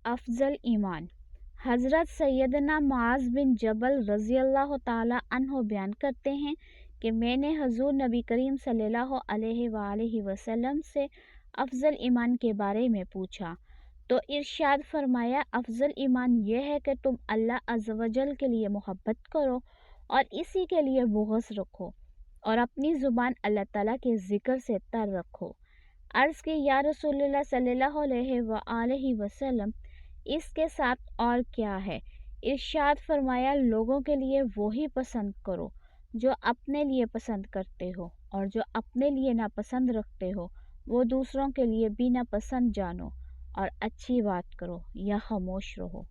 افضل ایمان۔ حضرت سیدنا معاذ بن جبل رضی اللہ تعالی عنہ بیان کرتے ہیں کہ میں نے حضور نبی کریم صلی اللہ علیہ وآلہ وسلم سے افضل ایمان کے بارے میں پوچھا تو ارشاد فرمایا، افضل ایمان یہ ہے کہ تم اللہ عز و جل کے لیے محبت کرو اور اسی کے لیے بغض رکھو اور اپنی زبان اللہ تعالیٰ کے ذکر سے تر رکھو۔ عرض کی یا رسول اللہ صلی اللہ علیہ وآلہ وسلم، اس کے ساتھ اور کیا ہے؟ ارشاد فرمایا، لوگوں کے لیے وہی پسند کرو جو اپنے لیے پسند کرتے ہو، اور جو اپنے لیے ناپسند رکھتے ہو وہ دوسروں کے لیے بھی ناپسند جانو، اور اچھی بات کرو یا خاموش رہو۔